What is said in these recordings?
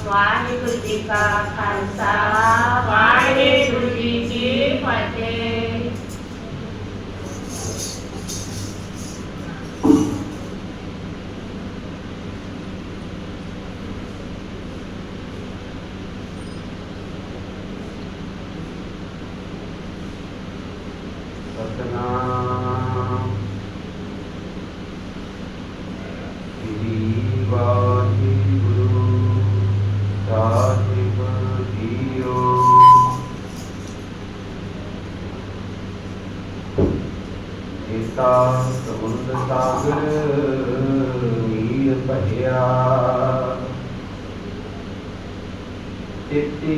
ਵਾਹਿਗੁਰੂ ਜੀ ਕਾ ਖਾਲਸਾ ਵਾਹਿਗੁਰੂ ਜੀ ਕੀ ਫਤਿਹ। ਸਤਿਨਾਮ ਸ੍ਰੀ ਵਾਹਿਗੁਰੂ ਸਾਹਿਬ ਜੀਓ। ਏਤਾ ਸਮੁੰਦ ਸਾਗਰ ਨੀਰ ਭਰਿਆ, ਤਿਤੀ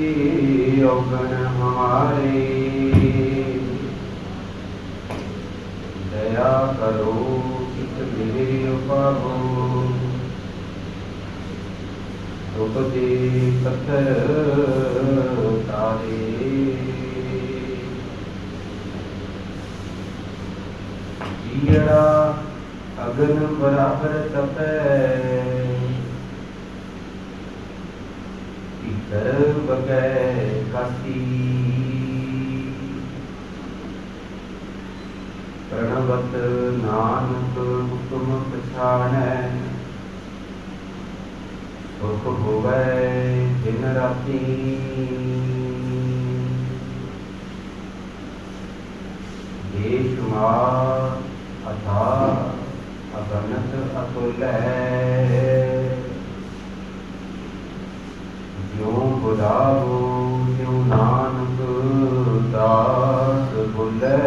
ਔਗਣ ਹਮਾਰੇ, दया करो चित मेरे उपावो, दुख दे पत्थर तारे, जीड़ा अगन बराबर तपै, भीतर बगै कासी, प्रणवत नानक हुक्म पछाणै, सुख होवै दिन राती, बेशुमार अथाह अगणित अतुल है, ज्यों बुलावो त्यों नानक दास बुलै,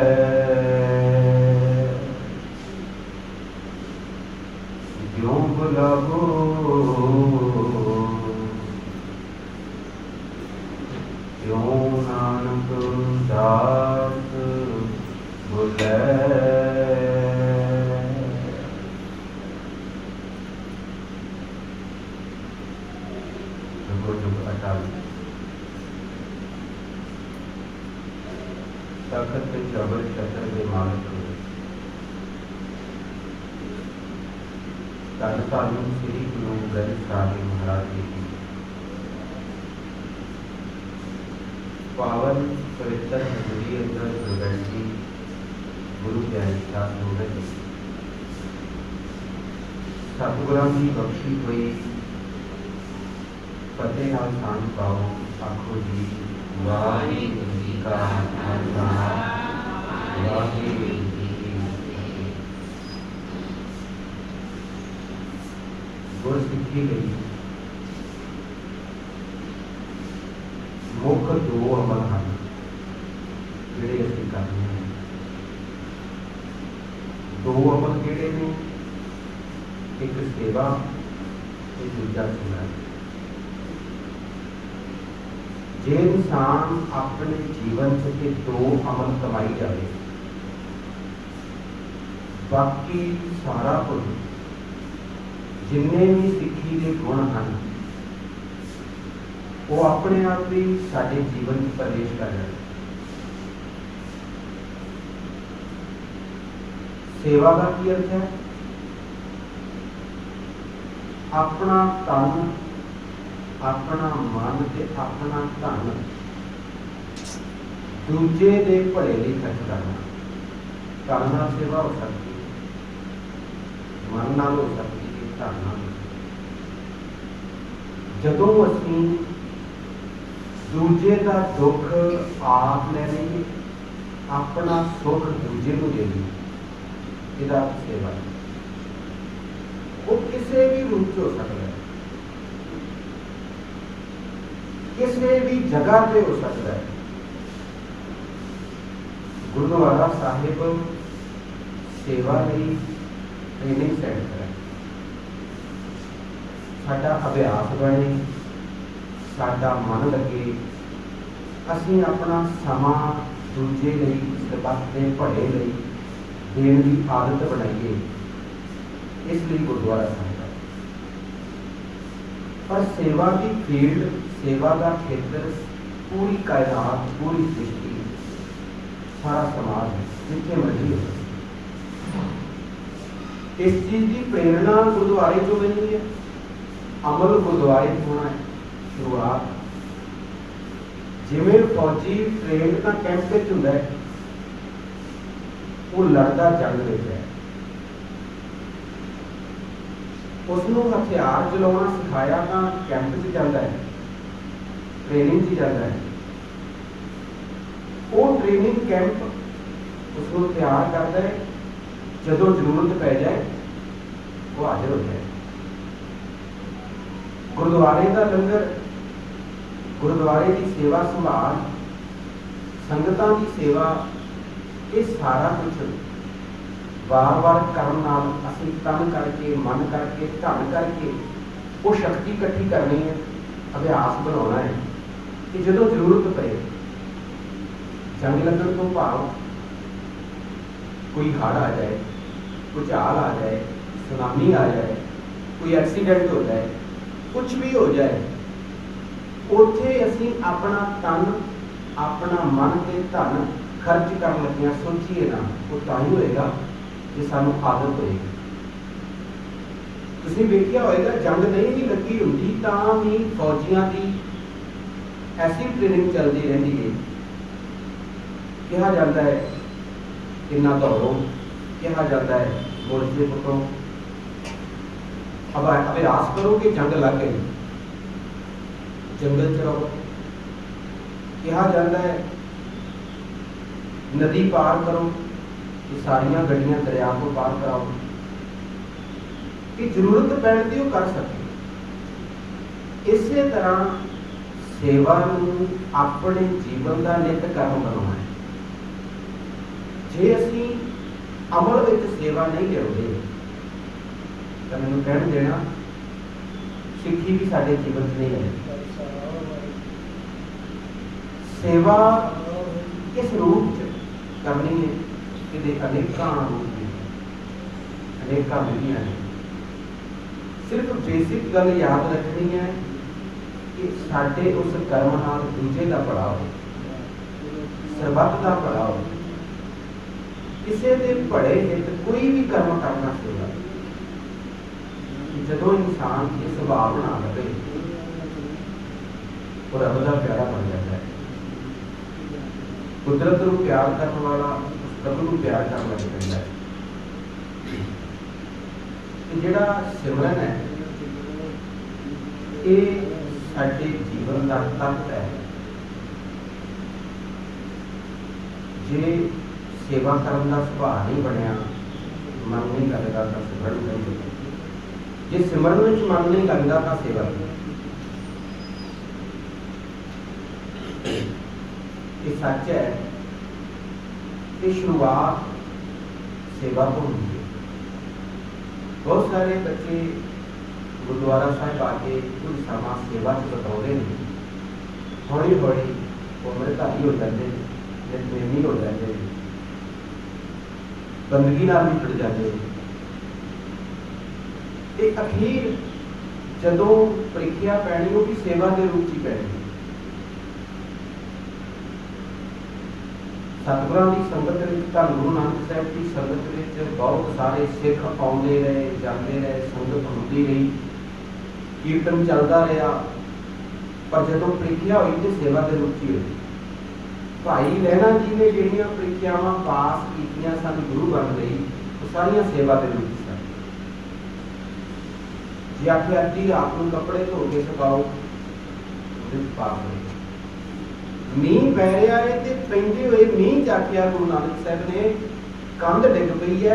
ज्यों बुलावो त्यों नानक दास बुलै। जुगो जुग अटल तखत जबर छतर के मालिक, धन धन श्री गुरु ग्रंथ साहिब महाराज जी की पावन पवित्र हजूरी अंदर गुरगंठी गुरु प्यारी संगत सतगुरां की बख्शी हुई फतेह नाल शान पाओ। आखो जी वाहिगुरू जी का खालसा वाहिगुरू जी की फतेह। गुरसिੱਖੀ ਲਈ ਮੁੱਖ ਦੋ ਅਮਲ ਹਨ ਜਿਹੜੇ ਅਸੀਂ ਕਰਨੇ ਹਨ। ਦੋ ਅਮਲ ਕਿਹੜੇ ਨੇ? ਇੱਕ ਸੇਵਾ ਤੇ ਦੂਜਾ ਸਿਮਰਨ। ਜੇ ਇਨਸਾਨ ਆਪਣੇ ਜੀਵਨ 'ਚ ਇਹ ਦੋ ਅਮਲ ਕਮਾਈ ਜਾਵੇ, ਬਾਕੀ ਸਾਰਾ ਕੁਝ जिन्ने भी सिक्खी के गुण हैं वो अपने आप ही साडे जीवन में प्रवेश कर रहे। सेवा का की अर्थ है? अपना तन, अपना मन ते अपना धन दूजे दे भले लिए खर्च करना। तन नाल सेवा हो सकती है, मन नाल हो सकती है, जदों असीं दूजे का दुख आप ले लईए, अपना सुख दूजे को दे लईए, इसका सेवा वो किसी भी रूप से हो सकता है, किसी भी जगह पे हो सकता है। गुरुद्वारा साहिब सेवा लई ट्रेनिंग सेंटर है। साडा अभ्यास बने, साडा मन लगे, असीं अपना समा दूजे लई सबके भले लई देण की आदत बनाइए। इसलिए गुरुद्वारा साहिब पर सेवा की फील्ड, सेवा का क्षेत्र पूरी कायनात, पूरी सृष्टि, सारा समाज जिथे मर्जी हो। इस चीज़ की प्रेरणा गुरुद्वारे जो मिलनी है, अमल गुरुद्वारे होना है। शुरुआत जिवें फौजी ट्रेन का कैंप विच हुंदा है, वो लड़दा जंग विच है, उसनूं हथियार चलाउणा सिखाया तां कैंप च जांदा है, ट्रेनिंग च जांदा है। वो ट्रेनिंग कैंप उसको तैयार करता है, जदों जरूरत पै जाए वो हाजिर हो जाए। गुरुद्वारे का लंगर, गुरुद्वारे की सेवा संभाल, संगतां की सेवा, ये सारा कुछ बार बार करन नाल असीं तन करके, मन करके, धन करके वो शक्ति इकट्ठी करनी है, अभ्यास बनाना है कि जदों जरूरत पए, जंग लगन तो भाव कोई हड़ आ जाए, भूचाल आ जाए, सुनामी आ जाए, कोई एक्सीडेंट हो जाए, कुछ भी हो जाए, उत्थे असीं अपना तन, अपना मन ते धन खर्च कर लगिया सोचीए ना, वो तां ही होएगा जे सानूं आदत होएगी। तुसीं वेखिया होएगा जंग नहीं भी लगी हुंदी तां भी फौजियां की ऐसी ट्रेनिंग चलती रहती है, कहा जाता है इन्ना दौड़ो, कहा जाता है मोर्चे पुटो, अब अभ्यास करो कि जंग लग गई, जंगल च रहो, कहा जाता है नदी पार करो कि सारिया गड्डियां दरिया को पार कराओ, कि जरूरत पैण दी वो कर सके। इस तरह सेवा नूं अपने जीवन का नित कर्म बनाना है। जे असीं अमल विच सेवा नहीं लियाउंदे तां मैनूं कहण देना सिੱਖੀ भी साडे जीवन च नहीं है। सेवा किस रूप च करनी है, कि अनेकां रूप ने, अनेकां विधियां ने। सिर्फ बेसिक गल याद रखनी है कि साडे उस कर्म नाल दूजे का भला हो, सरबत का भला हो, किसी के भले हित कोई भी कर्म करना सेवा। जदों इंसान ये सुभाव बना लवे और रब का प्यारा बन जाता है, कुदरत को प्यार करने वाला उस प्रभु को प्यार करने लग पैंदा है। जिहड़ा सिमरन है ये साडे जीवन का तत्त है। जे सेवा करने का सुभाव नहीं बनया, मन नहीं लगता तो सिमरन नहीं होता, जे सिमरन में मन नहीं लगता तो सेवा नहीं। ये सच है कि शुरुआत सेवा तो होती है। बहुत सारे बच्चे गुरुद्वारा साहिब आके कुछ समा सेवा च बिताते हैं, हौली हौली उम्रधारी हो जाते, नितनेमी हो जाते, बंदगी नाल भी जुड़ जाते। ये अखीर जदों परीक्षा पैनी वो भी सेवा के रूप ही पैनी। सतगुरां की संगत धन गुरु नानक साहिब की संगत में बहुत सारे सिख आते रहे, जाते रहे, संगत होती रही, कीर्तन चलता रहा, पर जदों परीक्षा हुई तो सेवा के रूप ही हुई। भाई लहना जी ने जिहड़ियां परीक्षावां पास कीतियां सन, गुरु बन गई, वो सारियां सेवा के रूप सन। जे आखे अद्धी रात को कपड़े धो के सुकाओ, पाप हो। मीह पै रहा है तो पैंदे हुए मीह च आख्या गुरु नानक साहब ने कंध डिग पई है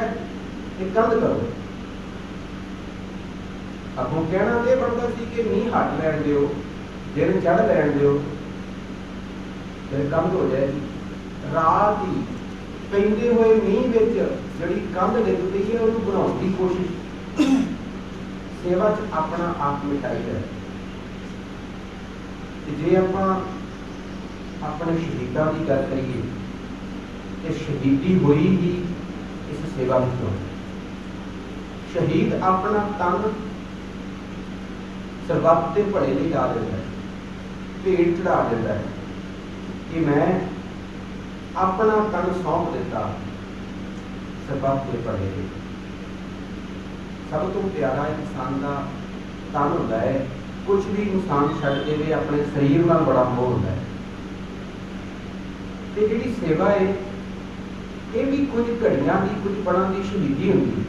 ते कंध करो। अगों कहना तो बनता सी कि मीह हट लैन दिओ, दिन चढ़ लैन दिओ, फिर कंध हो जाएगी। रात ही पैंदे हुए मीह विच जिहड़ी कंध डिग पई है उहनूं बनाउण दी कोशिश, सेवा च अपना आप मिटाई है। जे आपां अपने शहीदों की गल करिए तो शहीदी हुई ही इस सेवा में हो। शहीद अपना तन सरबत के भले लिए ला देता है, भेंट चढ़ा देता है कि मैं अपना तन सौंप दिता सरबत के भले लिए। सब तो प्यारा इंसान का तन होता है, कुछ भी इंसान छड्ड देवे, अपने शरीर नाल बड़ा मोह होंदा है। ते जिहड़ी सेवा है ये भी कुछ घड़ियां की, कुछ पड़ां की शहीदी होंदी है।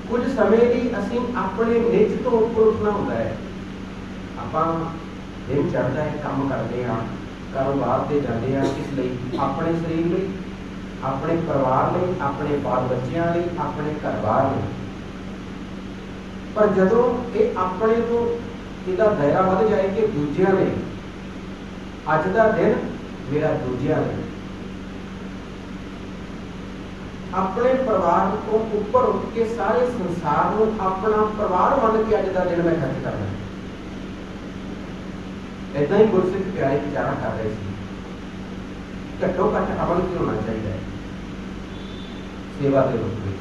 कुछ समय ਲਈ ਅਸੀਂ ਆਪਣੇ ਨਿੱਜ ਤੋਂ ਉੱਪਰ ਉੱਠਣਾ ਹੁੰਦਾ ਹੈ। ਆਪਾਂ ਦਿਨ ਚੜ੍ਹਦਾ ਹੈ, ਕੰਮ ਕਰਦੇ ਹਾਂ, ਕਾਰੋਬਾਰ ਤੇ ਜਾਂਦੇ ਹਾਂ, ਕਿਸ ਲਈ? ਆਪਣੇ ਸਰੀਰ ਲਈ, ਆਪਣੇ ਪਰਿਵਾਰ ਲਈ, ਆਪਣੇ ਬਾਲ ਬੱਚਿਆਂ ਲਈ, ਆਪਣੇ ਘਰ-ਬਾਰ ਲਈ। ਪਰ ਜਦੋਂ ਇਹ ਆਪਣੇ ਤੋਂ ਇਹਦਾ ਦਾਇਰਾ ਵੱਧ ਜਾਏ ਕਿ ਦੂਜਿਆਂ ਲਈ, ਅੱਜ ਦਾ ਦਿਨ ਮੇਰਾ ਦੂਜਿਆਂ ਲਈ, अपने परिवार को ऊपर उठ के सारे संसार को अपना परिवार मान के अज का दिन मैं खर्च करना। इदा ही गुरसिख प्यारे विचारा कर रहे थे। घट्टो घट्ट अमल की होना चाहिए सेवा के रूप में।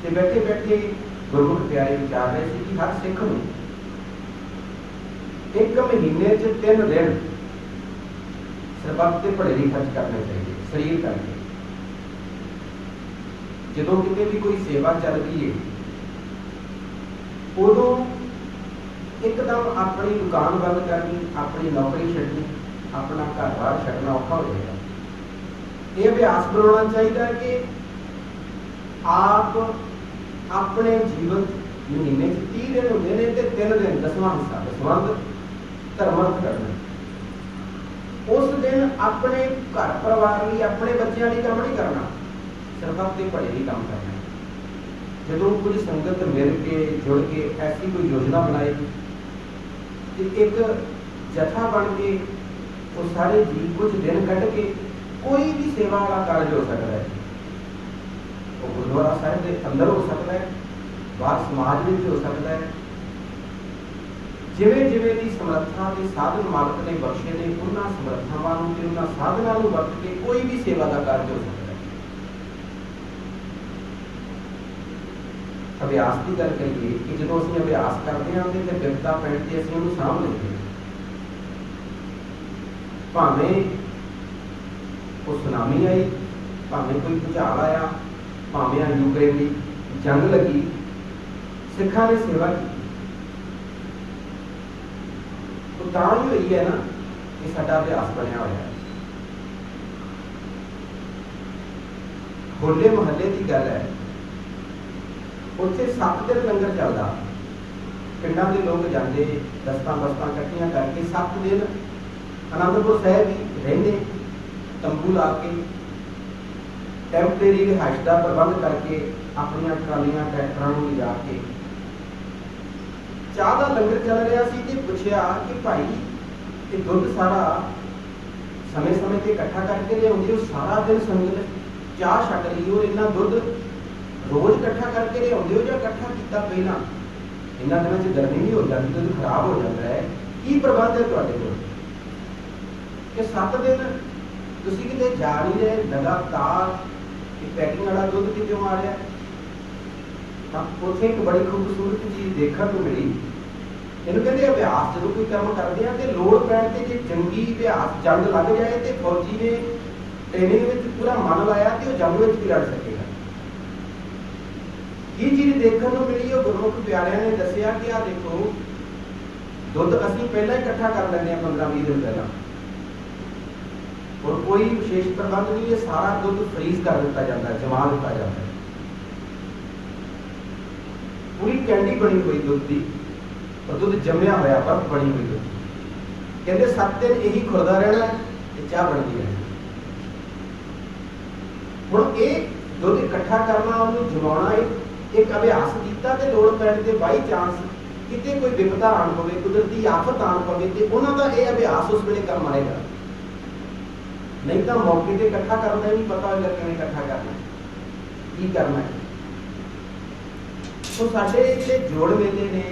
ते बैठे बैठे गुरमुख प्यारे विचार रहे थे कि हर सिख नूं एक महीने च 3 दिन सरबत के भले लिए खर्च करने चाहिए, शरीर करके। जो कितने भी कोई सेवा चल रही है उदों एकदम अपनी दुकान बंद करनी, अपनी नौकरी छड्डनी, अपना घर बार छड्डना औखा हो जाएगा। ये अभ्यास बनाना चाहिए कि आप अपने जीवन महीने 30 दिन होंगे ने ते 3 दिन 10वां हिस्सा दसवंध धर्मर्थ करना। उस दिन अपने घर परिवार लिए, अपने बच्चों लिए काम नहीं करना, सरबत के भले ही काम करना है। जो कुछ संगत मिल के जुड़ के ऐसी कोई योजना बनाए कि एक जथा बन के वो सारे जी कुछ दिन कट के कोई भी सेवा वाला कार्य हो सकता है। वो गुरुद्वारा साहिब के अंदर हो सकता है, बाहर समाज में हो सकता है। जिवें जिवें की समर्था के साधन मालक ने बख्शे ने उन्होंने समर्थावां नूं ते उन्हां साधनां नूं वरत के कोई भी सेवा का कार्य हो सकता है। अभ्यास की गल करिए कि जो असं अभ्यास करते हैं तो फिर विपता पैण के असं उन्होंने सामभ लेंगे। भावें कोई सुनामी आई, भावें कोई भूचाल आया, भावें यूक्रेन की जंग लगी, सिखा ने सेवा की। तो तां ही हुई है ना कि साडा अभ्यास बनया होया है। होले महल्ले की गल है, उत्थे 7 दिन लंगर चलता, पिंडां दे लोग जाते दस्तां बस्तां इकट्ठियां करके 7 दिन आनंदपुर साहिब ही रहिंदे, तंबू ला के टैंपरेरी रिहाइश का प्रबंध करके अपनियां ट्रालियां ट्रैक्टरां नूं लिजा के चाह का लंगर चल रहा सी। ते पुछया कि भाई ये दुध सारा समय समय से इकट्ठा करके लियाउंदे हो, सारा दिन संगत चाह छक रही हो, इन्ना दुध रोज इकट्ठा करके लियाउंदे हो जां इकट्ठा कीता पहला? इन्हां दिनां च गर्मी भी हो जाती, दुध खराब हो जाता है, की प्रबंध है तुहाडे कोल कि 7 दिन तुसीं किते जा नहीं रहे, लगातार पैकिंग वाला दुध कितों आ रहा है? उत्थे एक बड़ी खूबसूरत चीज़ देखने को मिली। इन्हूं कहते अभ्यास जो कोई कर्म करते हैं तो लोड़ पैण ते जे जंगी अभ्यास जंग लग जाए तो फौजी ने ट्रेनिंग में पूरा मन लाया तो वह जंग में भी लड़ सकेगा। ये चीज़ देखने को मिली। और गुरमुख प्यारिਆਂ ने दसिया कि आ देखो दुध असीं पहला इकट्ठा कर लैंदे हां 15-20 दिन पहला, और कोई विशेष प्रबंध नहीं है, सारा दुध फ्रीज कर दिता जाता है, जमा दिता जाता है। पूरी कैंडी बनी हुई दुध की, और दुध जमया होया बर्फ बनी हुई दुध। कहते 7 दिन यही खुरदा रहना है, चाह बनती है। हुण ये दुध इकट्ठा करना, उन्हें जमाना एक अभ्यास किया तो लोड़ पैण ते बाई चांस किते कोई विपदा आन पवे, कुदरती आफत आन पवे ते उन्हां दा ये अभ्यास उस वेले काम आएगा। नहीं तो मौके से इकट्ठा करना ही नहीं पता होगा किवें इकट्ठा करना है, की करना है। तो साडे जिहड़े जोड़ मेले ने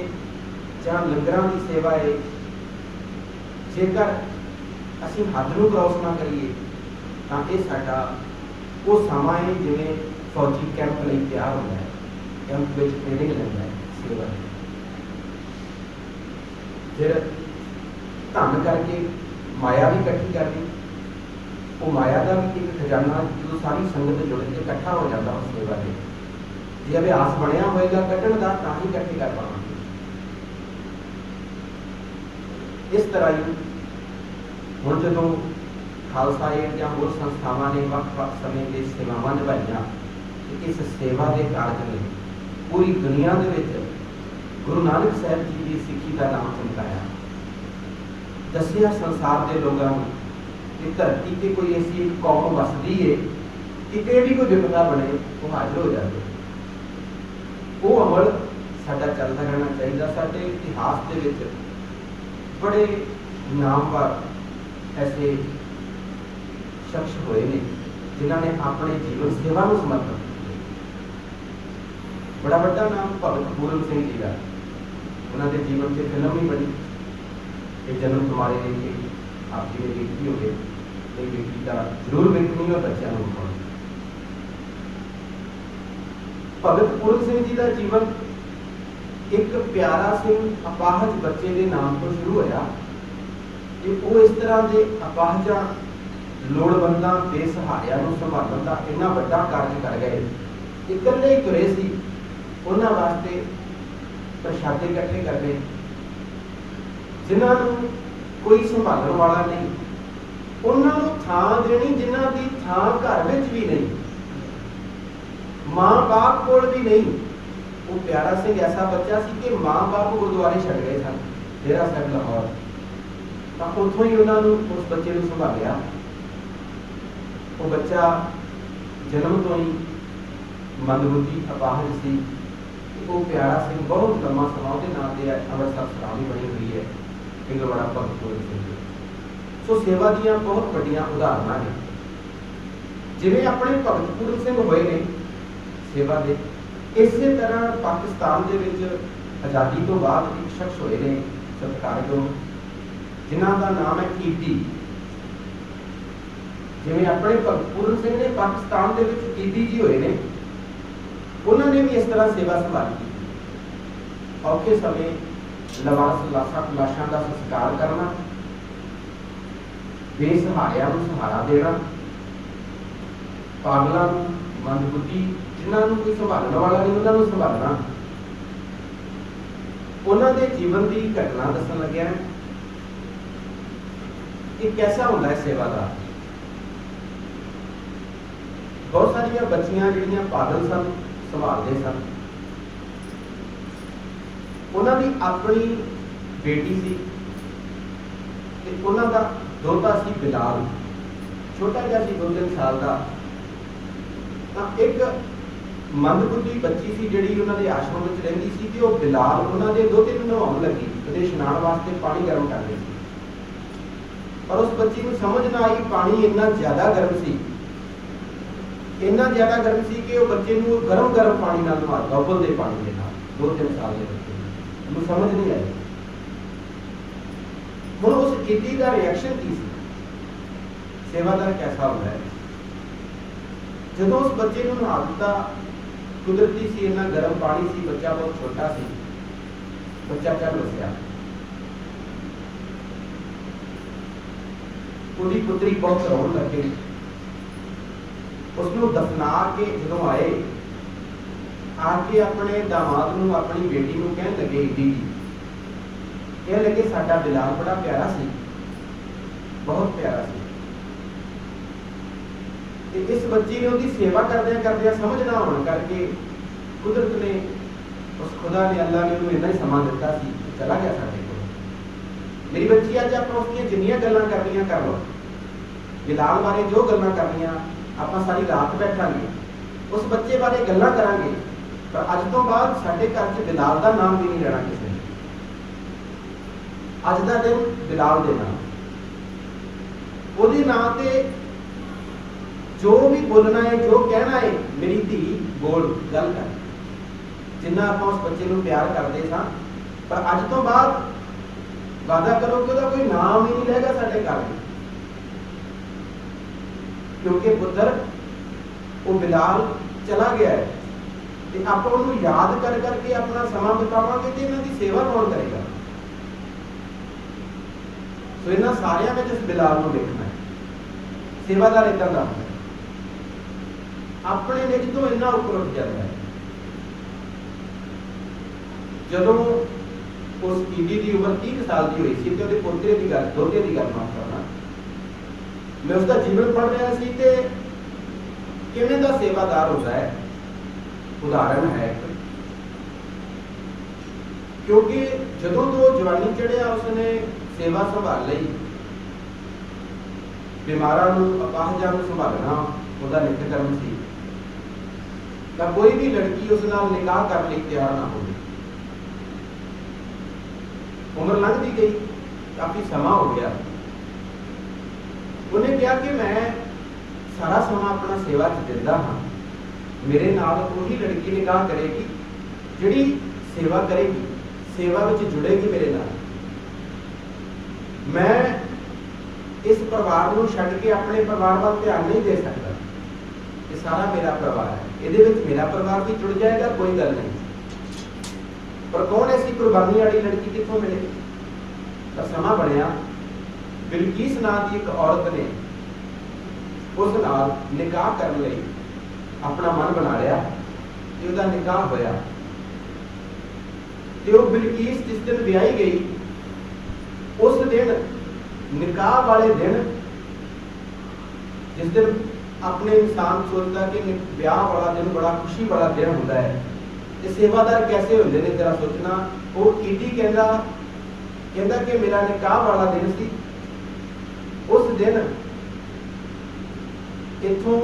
जां लंगरां दी सेवा है, जेकर असीं हद नूं क्रॉस ना करिए तां ये साडा वो समा है जिवें फौजी कैंप लई तैयार होंदा है, कैंप विच ट्रेनिंग लैंदा है, सेवा फिर धन करके माया भी इकट्ठी करनी। वो माया का भी एक खजाना जो सारी संगत जुड़ के इकट्ठा हो जाता उस सेवा के, जे अभ्यास बनया होएगा कड्ढण दा तां ही इकट्ठे कर पावांगे। इस तरह ही हुण जदों खालसा एड या होर संस्थावां ने वक्-वक् समय ते सेवावां निभाईआं ते इस सेवा के कारज ने पूरी दुनिया दे विच गुरु नानक साहब जी की सिੱਖੀ का नाम चमकाया। दसिया संसार के लोगों कि धरती पर कोई ऐसी एक कौम वसदी है किते भी कोई विपदा बने वो हाजिर हो जाए। वो अमल साडा चलता रहना चाहिए। साडे इतिहास के विच बड़े नामवर ऐसे शख्स हुए ने जिन्होंने अपने जीवन सेवा को समर्पित किया। बड़ा बड़ा नाम भगत पूरन सिंह जी का, उन्होंने जीवन से फिल्म भी बनी। ये जन्म तुम्हारे लिए आप जी ने देखी होगी, एक बेटी का जरूर देखनी और बच्चों को दिखानी। भगत पूरन सिंह जी का जीवन एक प्यारा सिंह अपाहज बच्चे के नाम तो शुरू होया कि वो इस तरह के अपाहजा लोड़वंदा बेसहारिया संभालन का इन्ना बड़ा कार्य कर गए। इकल्ले ही तुरे सी उन्होंने वास्ते प्रशादे इकट्ठे करने, जिन्होंने कोई संभालन वाला नहीं, उन्होंने थां देनी जिन्हों की थां घर में भी नहीं, माँ बाप कोल भी नहीं। वो प्यारा सिंह ऐसा बच्चा सी कि माँ बाप गुरुद्वारे छड़ गए सन डेरा साहब लाहौर, तो उतों ही उन्होंने उस बच्चे को संभालिया। वो बच्चा जन्म तो ही मंदबुद्धि अपाहज सी। वो प्यारा सिंह बहुत लंबा समा उसके नाम से अमृतसर सराह भी बनी हुई है, पिंगलवाड़ा भगत पूरन सिंह। सो सेवा दियाँ बहुत बड़िया उदाहरण ने। जिवें अपने भगत पूरन सिंह होए ने सेवा के, इस तरह पाकिस्तान के विच आज़ादी तो बाद एक शख्स होए ने सत्कारयोग, जिन्हों का नाम है कीर्ति। जिवें अपने भगत पूरन सिंह ने पाकिस्तान के विच कीर्ति जी होए ने, उन्होंने भी इस तरह सेवा संभाली। औखे समय लवारस लाशां का संस्कार करना, बेसहारियां को सहारा देना, पागलों को मंदबुद्धि जिन्होंने कोई संभालने वाला नहीं उन्होंने संभालना। उन्होंने जीवन की घटना दसन लग्या कि कैसा होता है सेवादार। बहुत सारिया बच्चियां जिहड़ियां पागल सन संभालते सन। उन्होंने अपनी बेटी सी ते उन्हों का दोता सी बिलाल, छोटा जिहा सी 2-3 साल का। एक मंदबुद्धि बच्ची सी जिहड़ी उन्होंने आश्रम में रहिंदी सी ते ओह बिलाल उन्होंने दोते नूं नहाउण लगी, कदे इशनान वास्ते पानी गर्म कर रही सी। पर उस बच्ची को समझ ना आई पानी इन्ना ज़्यादा गर्म सी, इन्ना ज़्यादा गर्म सी कि वो बच्चे को गर्म गर्म पानी नाल नवा उबलदे पानी के नाल 2-3 साल के बच्चे को समझ नहीं आई। हुण उस कीर्ति का रिएक्शन की सी? सेवादार कैसा होता है? जदों उस बच्चे को नहा दिता, कुदरती सी इन्ना गर्म पानी सी, बच्चा बहुत छोटा सी, बच्चा चल बसिया। उसकी पुत्री बहुत रोन लग गई। उसको दफना के जो आए आके अपने दामाद नूं अपनी बेटी नूं कहन लगे, ईदी कह लगे साडा बिलाल बड़ा प्यारा सी, बहुत प्यारा सी। इस बच्ची ने उसकी सेवा करदे करदे समझ ना होने करके कुदरत ने उस खुदा ने अल्लाह ने उन्हें इन्ना ही समा दिता सी, चला गया साडे कोल। मेरी बच्ची अज आप उसकी जिन्नियां गल्लां करनियां कर लो, बिलाल बारे जो गल्लां करनियां आप सारी रात बैठांगे, उस बच्चे बारे गल्लां करांगे, पर अज तो बाद साडे घर च बिलाल का नाम भी नहीं लेना किसी ने। अज का दिन बिलाल दे नाम, ਉਹਦੇ नाम से जो भी बोलना है, जो कहना है, मेरी धी बोल गल कर। जिन्ना आप उस बच्चे को प्यार करते सा, पर अज तो बाद वादा करो कि उसका कोई नाम ही नहीं रहेगा साडे घर में, क्योंकि पुत्र वो बिलाल चला गया है। तो आप उन्होंने याद कर करके अपना समा बितावांगे तो इन्हां दी सेवा कौन करेगा? तो इन्हां सारियां में इस बिलाल को देखना है। सेवादार इदां दा होंदा है, अपने निज तो इन्ना उपर उठ जाता है। जदों उस उस कीडी की उम्र 30 साल की हुई सी ते उहदे पोते की गल दोते की गल माफ करना, मैं उसका जीवन पढ़ रहा सी ते किवें दा सेवादार होता है, उदाहरण है एक। क्योंकि जदों तो जवानी चढ़िया उसने सेवा संभाल लई, बीमारां नूं अपाहजां नूं संभालना उसका नित्य कर्म सी, तां कोई भी लड़की उस नाल निकाह करने लई तैयार ना हो। उम्र लंघदी गई, काफ़ी समा हो गया, उन्हें कहा कि मैं सारा समा अपना सेवा च दिंदा हाँ, मेरे नाल वही लड़की निकाह करेगी जिहड़ी सेवा करेगी, सेवा विच जुड़ेगी मेरे नाल। मैं इस परिवार को छड्ड के अपने परिवार वाल ध्यान नहीं दे सकता, ये सारा मेरा परिवार है, ये मेरा परिवार भी जुड़ जाएगा, कोई गल नहीं। पर कौन ऐसी कुर्बानी वाली लड़की कितों मिले? तो समा बनया, बिलकीस नाम की एक औरत ने उस नाल निकाह करने लई अपना मन बना लिया, उसका निकाह होया। तो बिलकीस जिस दिन ब्याही गई, उस दिन निकाह वाले दिन, जिस दिन अपने इंसान सोचता कि ब्याह वाला दिन बड़ा खुशी वाला दिन होता है, तो सेवादार कैसे होंगे ने जरा सोचना। वो कीटी कहता कि मेरा निकाह वाला दिन सी, उस दिन इथों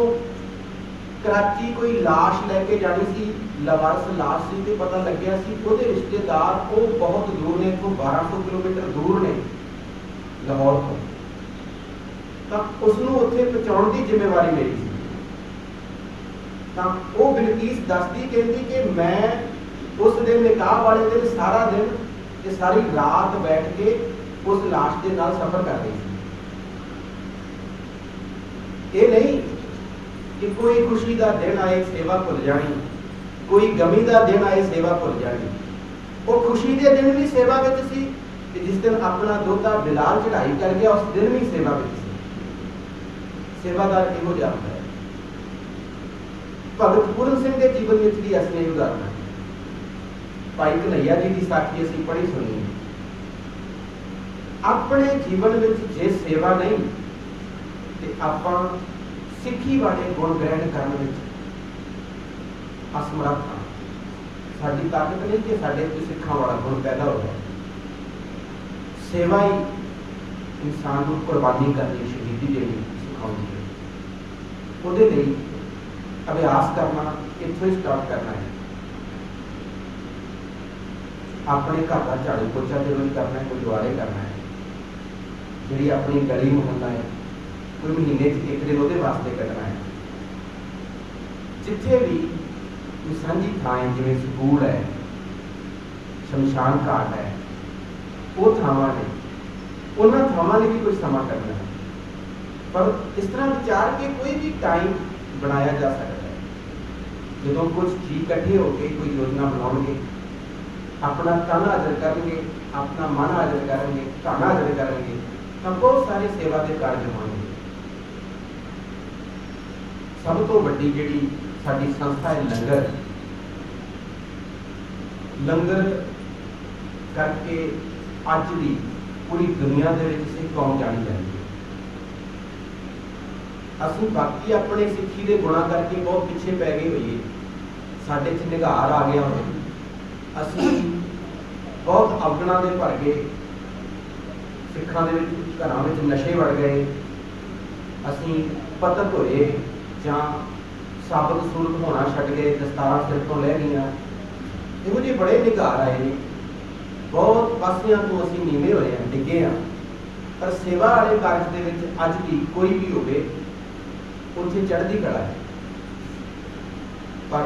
कराची कोई लाश लैके जानी सी, लवारस लाश सी, तो पता लग्या सी उहदे रिश्तेदार वो बहुत दूर ने, इथों 1200 किलोमीटर दूर ने लाहौर तो, तो उसनों उत्थे पहुंचाउण की जिम्मेवारी मेरी सी। तो वो बिलकीस दसदी कहती कि मैं उस दिन निकाह वाले दिन सारा दिन ते सारी रात बैठ के उस लाश के नाल सफर कर रही थी। ये नहीं कि कोई खुशी का दिन आए सेवा भुल जानी, कोई गमी का दिन आए सेवा भुल जानी। वो खुशी के दिन भी सेवा विच सी, जिस दिन अपना दोता बिलाल चढ़ाई कर गया उस दिन भी सेवा विच सी। सेवादार इहो जिहा हुंदा है। भगत पूरन सिंह के जीवन में भी असली उदाहरण है। भाई कन्हैया जी की साखी असीं पढ़ी सुनी है। अपने जीवन में जे सेवा नहीं तो आपां सिੱਖੀ वाले गुण ग्रहण करने में असमर्थ हाँ। साडी ताकत नहीं कि साडे विच सिੱਖਾਂ वाला गुण पैदा हो जाए। सेवा ही इंसान को कुर्बानी करनी, शहीदी देनी सिखाती है। ਉਹਦੇ ਲਈ अभ्यास करना इत्थों ही स्टार्ट करना है। अपने घर का झाड़ू पोछा जरूर करना है, गुरुद्वारे करना है। जी अपनी गली मुहल्ला है, कोई महीने एक दिन वो वास्ते कटना है। जिथे भी कोई सांझी थां है, जिवें स्कूल है, शमशान घाट है, वो थावां ने उन्होंने थावां ने भी कोई समा करना है। पर इस तरह विचार के कोई भी टाइम बनाया जा सकता है। जो कुछ जी इकट्ठे होकर कोई योजना बनाओगे, अपना तन हाजिर करेंगे, अपना मन हाजिर करेंगे, धन हाजिर करेंगे, तो बहुत सारे सेवा के कार्य होंगे। सब तो वड्डी जिहड़ी साडी संस्था है लंगर, लंगर करके अज दी पूरी दुनिया दे विच सिख कौम जानी जाती है। असीं बाकी अपने सिੱਖੀ ਦੇ गुणा करके बहुत पिछे पै गए होइए, साडे च निघार आ गया होवे, असीं बहुत अवगुणा दे भर गए, सिੱਖਾਂ ਦੇ ਵਿੱਚ घरां ਵਿੱਚ नशे वड़ गए, असीं पतत होए जां साबत सूरत होना छड्ड गए, दस्तारां सिर तो लह गईयां। इहो ਜਿਹੇ बड़े निघार आए ने, बहुत पासियां तो असीं नीवे होए हैं, डिगे हैं। पर सेवा वाले कार्य दे विच अज भी कोई भी होवे उत्थे चढ़दी कला है। पर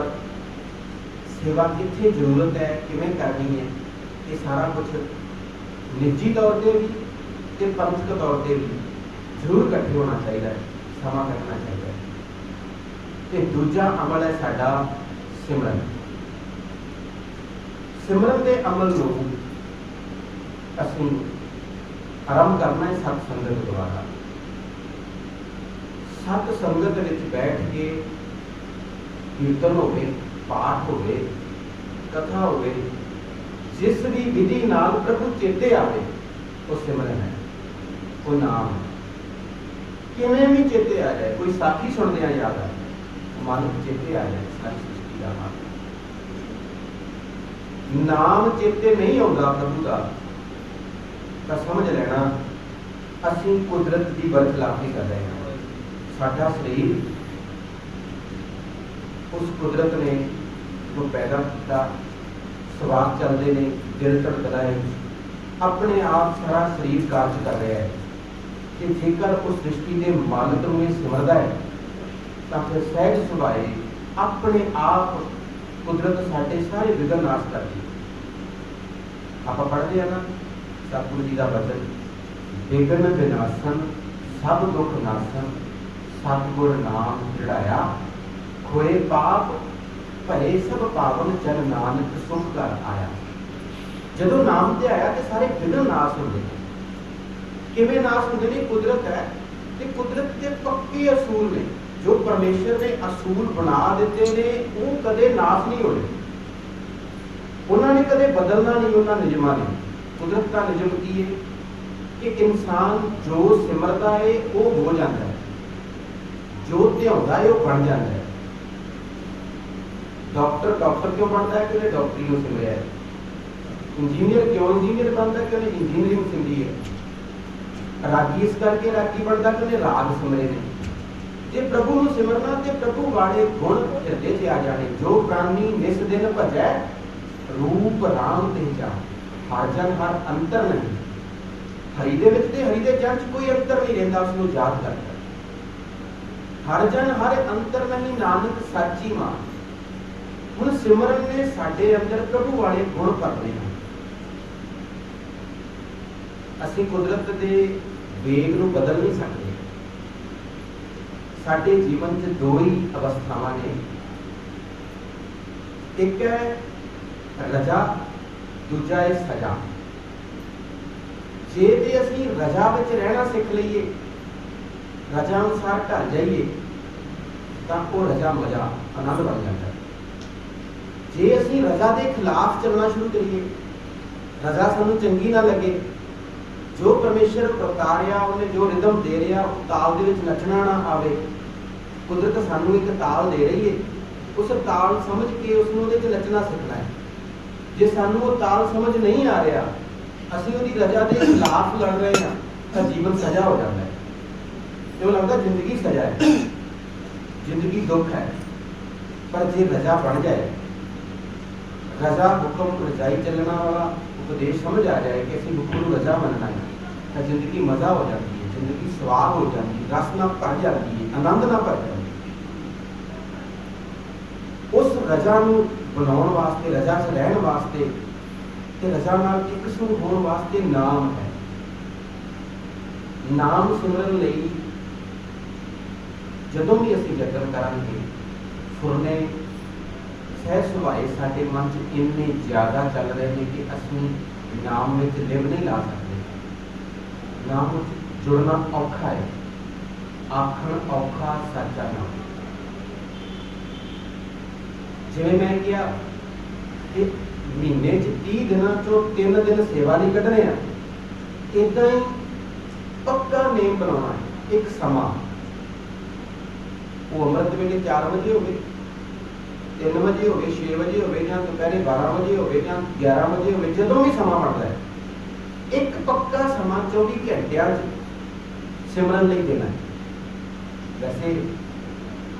सेवा कित्थे जरूरत है, किवें करनी है, ये सारा कुछ निजी तौर पर भी ते पंथक तौर पर भी जरूर इकट्ठे होना चाहिए, समा करना चाहिए। ते दूजा अमल है साडा सिमरन। सिमरन के अमल को असीं आरंभ करना है सत संगत द्वारा। सत संगत विच बैठ के कीर्तन होवे, पाठ होवे, कथा होवे, जिस भी विधि नाल प्रभु चेते आवे वो सिमरन है, वो नाम है। किवें भी चेते आ जाए, कोई साखी सुनते हैं याद आ मालिक चेते आ जाए, सारी सृष्टि का मालिक। नाम चेते नहीं आता प्रभु का तो समझ लेना असी कुदरत की बरखिलाफी कर रहे हैं। साडा शरीर उस कुदरत ने जो पैदा किया, स्वास चलते हैं, दिल धड़कदा है, अपने आप सारा शरीर कार्य कर रहा है कि जेकर उस सृष्टि के मालिक में सिमरदा है तो फिर सहज सुभाए अपने आप कुदरत साढ़े सारे विघन नाश कर दी। आप पढ़ते हैं ना सतगुरु जी का वचन, विघन विनाशन सब दुख नाशन, सतगुर नाम चढ़ाया, खोए पाप भरे सब पावन, जन नानक सुख कर आया। जदों नाम ते आया तो सारे विघन नाश होंगे। किवें नाश होंगे ने? कुदरत है ते कुदरत के पक्के असूल ने, जो परमेश्वर ने असूल बना दिते ने वो कदे नाश नहीं होने, उन्होंने कदे बदलना नहीं। उन्होंने नियमां ने, कुदरत का नियम की है कि इंसान जो सिमरता है वो हो जाता है, जो ध्याउंदा है वो बन जाता है। डॉक्टर डॉक्टर क्यों बनता है? कि उन्हें डॉक्टरी में सिमरिया है। इंजीनियर क्यों इंजीनियर बनता है? कि उन्हें इंजीनियरिंग सिमरी है। रागी इस करके रागी बनता कि उन्हें राग सिमरे ने। जे प्रभु ਨੂੰ सिमरना ते प्रभु वाले गुण ਹਿਰਦੇ 'ਚ आ जाने। जो प्राणी निस दिन भजै रूप राम ते जा, हर जन हर अंतर नहीं। हरि दे विच ते हरि दे जन 'ਚ कोई अंतर नहीं रहिंदा, उसਨੂੰ याद करदा। हर जन हर अंतर नहीं, नानक साची मां। ਹੁਣ सिमरन ने साडे अंदर प्रभु वाले गुण करने हैं। ਅਸੀਂ कुदरत के वेग ਨੂੰ बदल नहीं सकते। साडे जीवन 'ਚ दो ही अवस्थावां ने, एक है रजा, दूजा है सजा। जे ते ਅਸੀਂ रजा ਵਿੱਚ रहना सीख लईए, रजा अनुसार ढल जाइए ਤਾਂ ਉਹ रजा मजा आनंद बन जाता है। जे असी रजा के खिलाफ चलना शुरू करिए, रजा सानू चंगी ना लगे, जो परमेश्वर प्रता रहा उन्हें जो रिदम दे रहा उस ताल दे विच नचना ना आवे। कुदरत सानू एक ताल दे रही है, उस ताल समझ के उसनू उहदे च नचना सीखना है। जे सानू वो ताल समझ नहीं आ रहा, असी उहदी रजा के खिलाफ लड़ रहे हैं तो जीवन सजा हो जाता है। तो लगता जिंदगी सजा है, जिंदगी दुख है। पर जे रजा बन जाए, रजा हुक्म रजाई चलना वाला उपदेश समझ आ जाए कि असं हुक्म को रजा मनना है तो जिंदगी मज़ा हो जाती है, जिंदगी स्वाद हो जाती है, रस ना भर जाती है, आनंद ना भर जाती है। उस रजा को बनाने वास्ते, रजा च रहने वास्ते ते रजा नाल इकसूर होने वास्ते नाम है। नाम सिमरन लई जदों भी असीं यतन करांगे, फुरने सहज सुभाए साडे मन च इन्ने ज़्यादा चल रहे हैं कि असीं नाम में लिव नहीं ला सकते। नाम जुड़ना औखा है, आखण औखा साचा नाम। जिवें मैं किया कि महीने 30 दिनों चों 3 दिन सेवा नहीं कढ़ने आ, इदां ही पक्का नेम बनाना है। एक समा वो अमृत वेले 4 बजे हो गए, 3 बजे हो गए, 6 बजे हो गए, या दोपहर 12 बजे हो गए, या 11 बजे हो गए, जदों भी समा बनता है एक पक्का समा 24 घंटिया सिमरन नहीं देना है। वैसे